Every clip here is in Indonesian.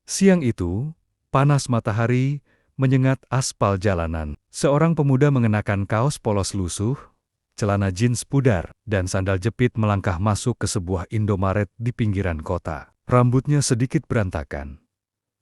Siang itu, panas matahari menyengat aspal jalanan. Seorang pemuda mengenakan kaos polos lusuh, celana jeans pudar, dan sandal jepit melangkah masuk ke sebuah Indomaret di pinggiran kota. Rambutnya sedikit berantakan.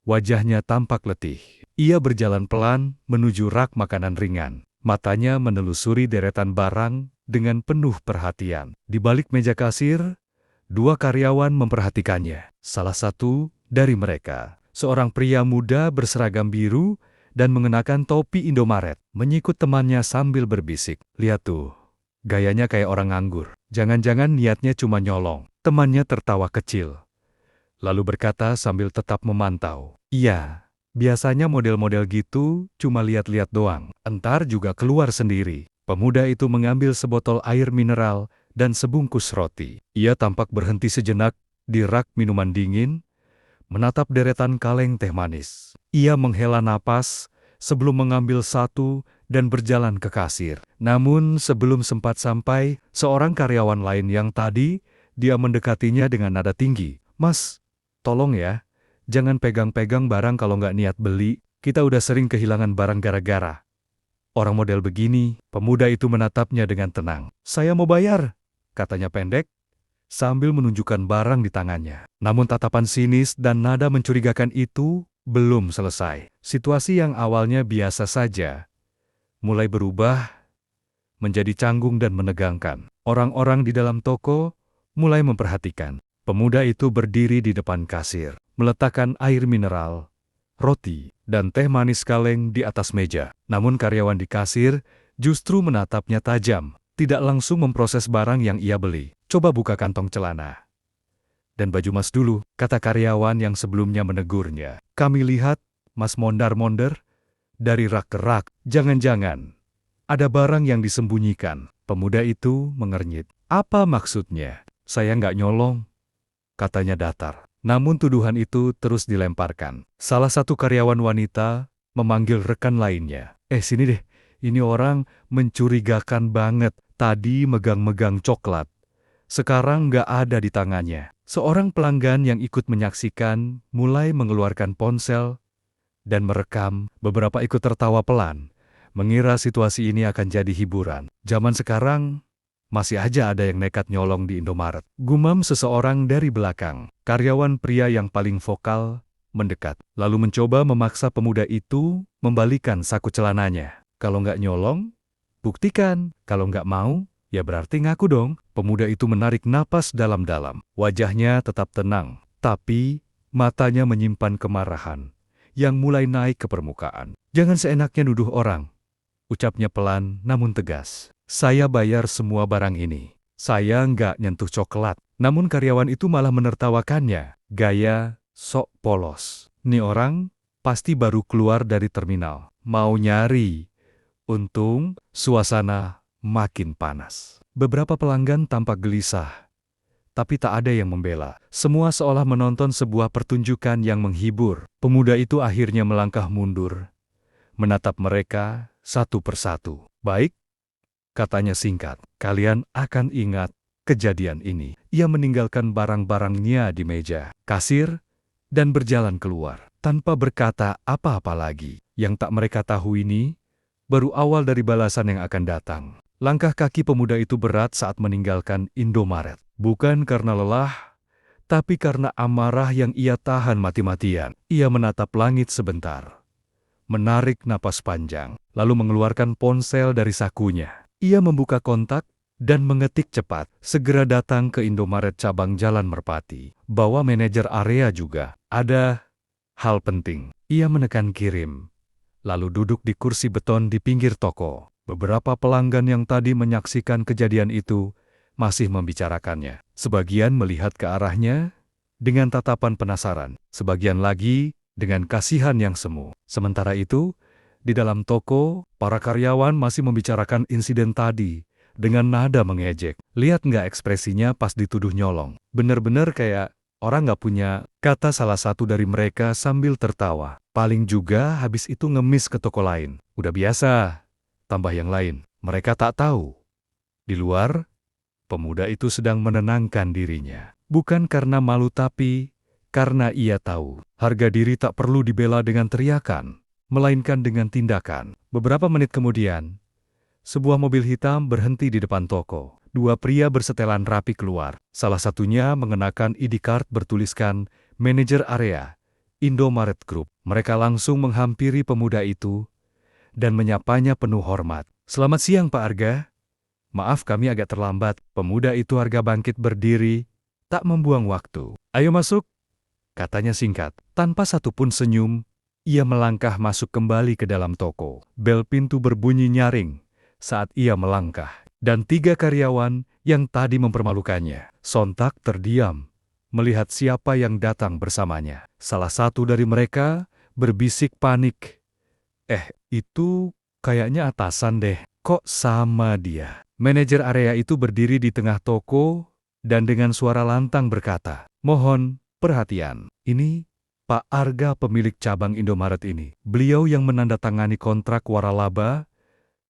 Wajahnya tampak letih. Ia berjalan pelan menuju rak makanan ringan. Matanya menelusuri deretan barang dengan penuh perhatian. Di balik meja kasir, dua karyawan memperhatikannya. Salah satu dari mereka, seorang pria muda berseragam biru dan mengenakan topi Indomaret, menyikut temannya sambil berbisik. "Lihat tuh, gayanya kayak orang nganggur. Jangan-jangan niatnya cuma nyolong." Temannya tertawa kecil, lalu berkata sambil tetap memantau. "Iya, biasanya model-model gitu cuma lihat-lihat doang. Entar juga keluar sendiri." Pemuda itu mengambil sebotol air mineral dan sebungkus roti. Ia tampak berhenti sejenak di rak minuman dingin, menatap deretan kaleng teh manis. Ia menghela napas sebelum mengambil satu dan berjalan ke kasir. Namun sebelum sempat sampai, seorang karyawan lain yang tadi dia mendekatinya dengan nada tinggi. "Mas, tolong ya, jangan pegang-pegang barang kalau nggak niat beli. Kita udah sering kehilangan barang gara-gara orang model begini." Pemuda itu menatapnya dengan tenang. "Saya mau bayar," katanya pendek, sambil menunjukkan barang di tangannya. Namun tatapan sinis dan nada mencurigakan itu belum selesai. Situasi yang awalnya biasa saja, mulai berubah menjadi canggung dan menegangkan. Orang-orang di dalam toko mulai memperhatikan. Pemuda itu berdiri di depan kasir, meletakkan air mineral, roti, dan teh manis kaleng di atas meja. Namun karyawan di kasir justru menatapnya tajam, tidak langsung memproses barang yang ia beli. "Coba buka kantong celana dan baju Mas dulu," kata karyawan yang sebelumnya menegurnya. "Kami lihat Mas mondar-mondar dari rak ke rak. Jangan-jangan ada barang yang disembunyikan." Pemuda itu mengernyit. "Apa maksudnya?" "Saya nggak nyolong," katanya datar. Namun tuduhan itu terus dilemparkan. Salah satu karyawan wanita memanggil rekan lainnya. Sini deh, ini orang mencurigakan banget. Tadi megang-megang coklat, sekarang nggak ada di tangannya." Seorang pelanggan yang ikut menyaksikan mulai mengeluarkan ponsel dan merekam. Beberapa ikut tertawa pelan, mengira situasi ini akan jadi hiburan. "Zaman sekarang, masih aja ada yang nekat nyolong di Indomaret," gumam seseorang dari belakang. Karyawan pria yang paling vokal mendekat, lalu mencoba memaksa pemuda itu membalikan saku celananya. "Kalau nggak nyolong, buktikan. Kalau nggak mau, ya berarti ngaku dong." Pemuda itu menarik napas dalam-dalam. Wajahnya tetap tenang, tapi matanya menyimpan kemarahan yang mulai naik ke permukaan. "Jangan seenaknya nuduh orang," ucapnya pelan namun tegas. "Saya bayar semua barang ini. Saya nggak nyentuh coklat." Namun karyawan itu malah menertawakannya. Gaya sok polos. "Nih orang pasti baru keluar dari terminal, mau nyari untung." Suasana makin panas. Beberapa pelanggan tampak gelisah, tapi tak ada yang membela. Semua seolah menonton sebuah pertunjukan yang menghibur. Pemuda itu akhirnya melangkah mundur, menatap mereka satu persatu. "Baik," katanya singkat, "kalian akan ingat kejadian ini." Ia meninggalkan barang-barangnya di meja kasir dan berjalan keluar, tanpa berkata apa-apa lagi. Yang tak mereka tahu ini baru awal dari balasan yang akan datang. Langkah kaki pemuda itu berat saat meninggalkan Indomaret. Bukan karena lelah, tapi karena amarah yang ia tahan mati-matian. Ia menatap langit sebentar, menarik napas panjang, lalu mengeluarkan ponsel dari sakunya. Ia membuka kontak dan mengetik cepat. "Segera datang ke Indomaret cabang Jalan Merpati. Bawa manajer area juga. Ada hal penting." Ia menekan kirim, lalu duduk di kursi beton di pinggir toko. Beberapa pelanggan yang tadi menyaksikan kejadian itu masih membicarakannya. Sebagian melihat ke arahnya dengan tatapan penasaran, sebagian lagi dengan kasihan yang semu. Sementara itu, di dalam toko, para karyawan masih membicarakan insiden tadi dengan nada mengejek. "Lihat nggak ekspresinya pas dituduh nyolong? Bener-bener kayak orang nggak punya," kata salah satu dari mereka sambil tertawa. "Paling juga habis itu ngemis ke toko lain." "Udah biasa," tambah yang lain. Mereka tak tahu, di luar, pemuda itu sedang menenangkan dirinya. Bukan karena malu tapi Karena ia tahu, harga diri tak perlu dibela dengan teriakan, melainkan dengan tindakan. Beberapa menit kemudian, sebuah mobil hitam berhenti di depan toko. Dua pria bersetelan rapi keluar. Salah satunya mengenakan ID card bertuliskan Manajer Area, Indomaret Group. Mereka langsung menghampiri pemuda itu dan menyapanya penuh hormat. "Selamat siang, Pak Arga. Maaf kami agak terlambat." Pemuda itu Arga bangkit berdiri, tak membuang waktu. "Ayo masuk," katanya singkat. Tanpa satupun senyum, ia melangkah masuk kembali ke dalam toko. Bel pintu berbunyi nyaring saat ia melangkah. Dan tiga karyawan yang tadi mempermalukannya sontak terdiam melihat siapa yang datang bersamanya. Salah satu dari mereka berbisik panik. Itu kayaknya atasan deh. Kok sama dia?" Manajer area itu berdiri di tengah toko dan dengan suara lantang berkata, "Mohon perhatian. Ini Pak Arga, pemilik cabang Indomaret ini. Beliau yang menandatangani kontrak waralaba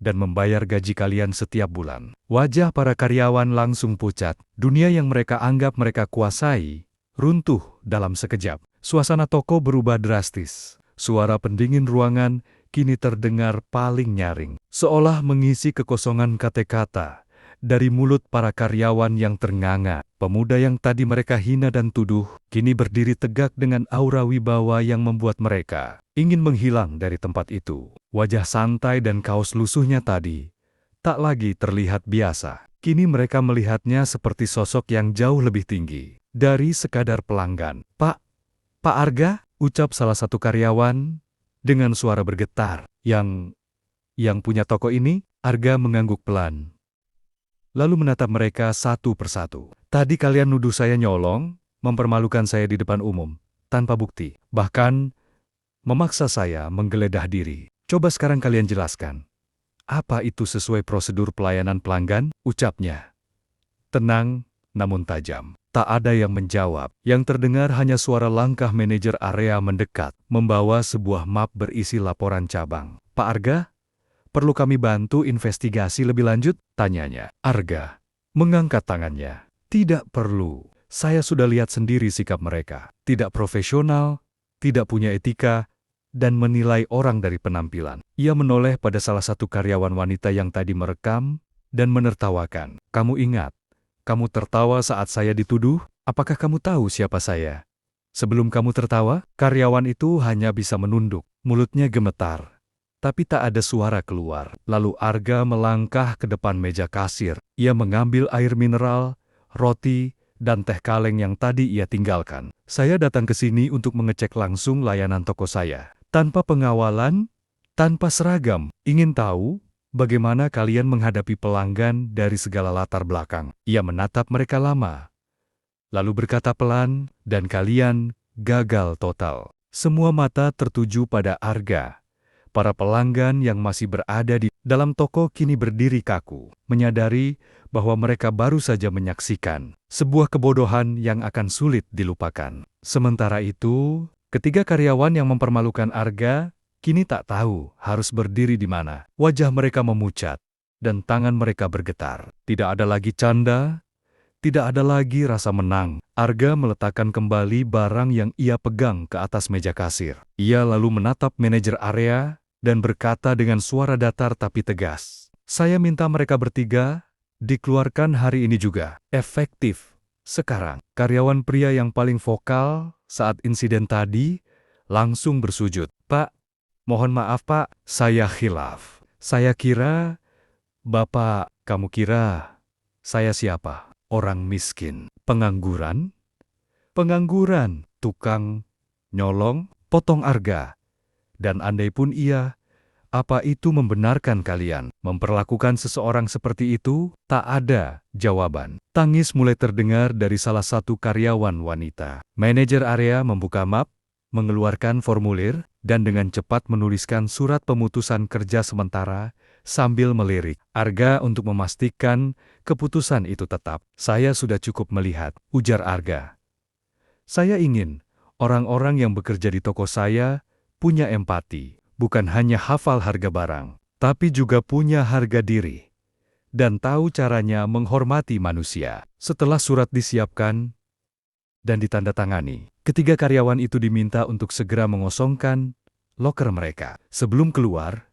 dan membayar gaji kalian setiap bulan." Wajah para karyawan langsung pucat. Dunia yang mereka anggap mereka kuasai runtuh dalam sekejap. Suasana toko berubah drastis. Suara pendingin ruangan kini terdengar paling nyaring, seolah mengisi kekosongan kata-kata dari mulut para karyawan yang ternganga. Pemuda yang tadi mereka hina dan tuduh, kini berdiri tegak dengan aura wibawa yang membuat mereka ingin menghilang dari tempat itu. Wajah santai dan kaos lusuhnya tadi tak lagi terlihat biasa. Kini mereka melihatnya seperti sosok yang jauh lebih tinggi dari sekadar pelanggan. Pak Arga," ucap salah satu karyawan dengan suara bergetar. Yang punya toko ini?" Arga mengangguk pelan, lalu menatap mereka satu persatu. "Tadi kalian nuduh saya nyolong, mempermalukan saya di depan umum, tanpa bukti. Bahkan memaksa saya menggeledah diri. Coba sekarang kalian jelaskan, apa itu sesuai prosedur pelayanan pelanggan?" ucapnya. Tenang, namun tajam. Tak ada yang menjawab. Yang terdengar hanya suara langkah manajer area mendekat, membawa sebuah map berisi laporan cabang. "Pak Arga, perlu kami bantu investigasi lebih lanjut?" tanyanya. Arga mengangkat tangannya. "Tidak perlu. Saya sudah lihat sendiri sikap mereka. Tidak profesional, tidak punya etika, dan menilai orang dari penampilan." Ia menoleh pada salah satu karyawan wanita yang tadi merekam dan menertawakan. "Kamu ingat? Kamu tertawa saat saya dituduh? Apakah kamu tahu siapa saya?" Sebelum kamu tertawa, karyawan itu hanya bisa menunduk. Mulutnya gemetar, tapi tak ada suara keluar. Lalu Arga melangkah ke depan meja kasir. Ia mengambil air mineral, roti, dan teh kaleng yang tadi ia tinggalkan. "Saya datang ke sini untuk mengecek langsung layanan toko saya. Tanpa pengawalan, tanpa seragam. Ingin tahu bagaimana kalian menghadapi pelanggan dari segala latar belakang." Ia menatap mereka lama, lalu berkata pelan, "Dan kalian gagal total." Semua mata tertuju pada Arga. Para pelanggan yang masih berada di dalam toko kini berdiri kaku, menyadari bahwa mereka baru saja menyaksikan sebuah kebodohan yang akan sulit dilupakan. Sementara itu, ketiga karyawan yang mempermalukan Arga kini tak tahu harus berdiri di mana. Wajah mereka memucat, dan tangan mereka bergetar. Tidak ada lagi canda, tidak ada lagi rasa menang. Arga meletakkan kembali barang yang ia pegang ke atas meja kasir. Ia lalu menatap manajer area dan berkata dengan suara datar tapi tegas, "Saya minta mereka bertiga dikeluarkan hari ini juga. Efektif sekarang." Karyawan pria yang paling vokal saat insiden tadi langsung bersujud. "Pak, mohon maaf Pak, saya khilaf. Saya kira Bapak, kamu kira saya siapa? Orang miskin, pengangguran? Pengangguran, tukang nyolong?" potong Arga. "Dan andai pun iya, apa itu membenarkan kalian memperlakukan seseorang seperti itu?" Tak ada jawaban. Tangis mulai terdengar dari salah satu karyawan wanita. Manajer area membuka map, mengeluarkan formulir, dan dengan cepat menuliskan surat pemutusan kerja sementara sambil melirik Arga untuk memastikan keputusan itu tetap. "Saya sudah cukup melihat," ujar Arga. "Saya ingin orang-orang yang bekerja di toko saya punya empati, bukan hanya hafal harga barang, tapi juga punya harga diri dan tahu caranya menghormati manusia." Setelah surat disiapkan, dan ditandatangani. Ketiga karyawan itu diminta untuk segera mengosongkan loker mereka. Sebelum keluar,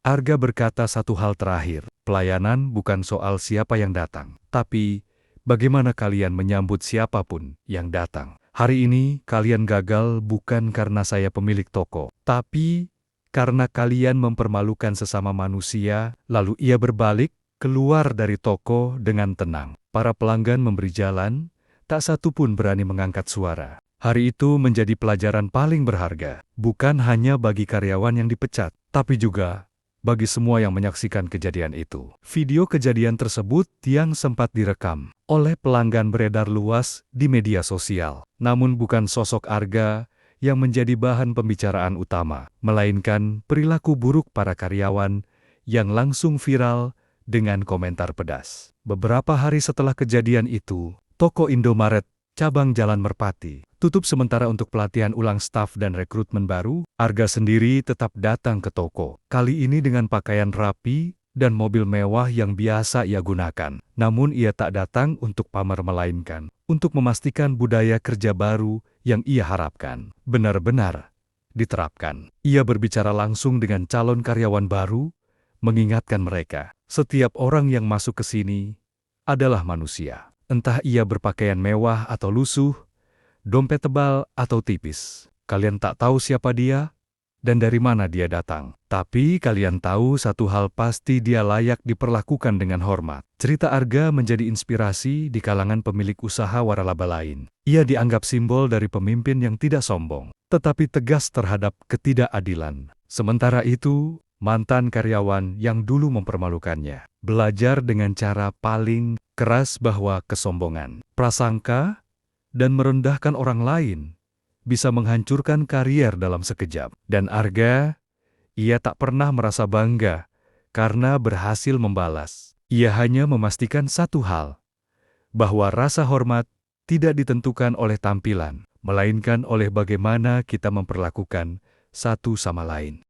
Arga berkata satu hal terakhir, pelayanan bukan soal siapa yang datang, tapi bagaimana kalian menyambut siapapun yang datang. Hari ini kalian gagal bukan karena saya pemilik toko, tapi karena kalian mempermalukan sesama manusia. Lalu ia berbalik, keluar dari toko dengan tenang. Para pelanggan memberi jalan, tak satu pun berani mengangkat suara. Hari itu menjadi pelajaran paling berharga, bukan hanya bagi karyawan yang dipecat, tapi juga bagi semua yang menyaksikan kejadian itu. Video kejadian tersebut yang sempat direkam oleh pelanggan beredar luas di media sosial. Namun bukan sosok Arga yang menjadi bahan pembicaraan utama, melainkan perilaku buruk para karyawan yang langsung viral dengan komentar pedas. Beberapa hari setelah kejadian itu, toko Indomaret cabang Jalan Merpati tutup sementara untuk pelatihan ulang staf dan rekrutmen baru. Arga sendiri tetap datang ke toko, kali ini dengan pakaian rapi dan mobil mewah yang biasa ia gunakan. Namun ia tak datang untuk pamer melainkan untuk memastikan budaya kerja baru yang ia harapkan benar-benar diterapkan. Ia berbicara langsung dengan calon karyawan baru, mengingatkan mereka, setiap orang yang masuk ke sini adalah manusia. Entah ia berpakaian mewah atau lusuh, dompet tebal atau tipis. Kalian tak tahu siapa dia dan dari mana dia datang. Tapi kalian tahu satu hal pasti, dia layak diperlakukan dengan hormat. Cerita Arga menjadi inspirasi di kalangan pemilik usaha waralaba lain. Ia dianggap simbol dari pemimpin yang tidak sombong, tetapi tegas terhadap ketidakadilan. Sementara itu, mantan karyawan yang dulu mempermalukannya belajar dengan cara paling keras bahwa kesombongan, prasangka, dan merendahkan orang lain bisa menghancurkan karier dalam sekejap. Dan Arga, ia tak pernah merasa bangga karena berhasil membalas. Ia hanya memastikan satu hal, bahwa rasa hormat tidak ditentukan oleh tampilan, melainkan oleh bagaimana kita memperlakukan satu sama lain.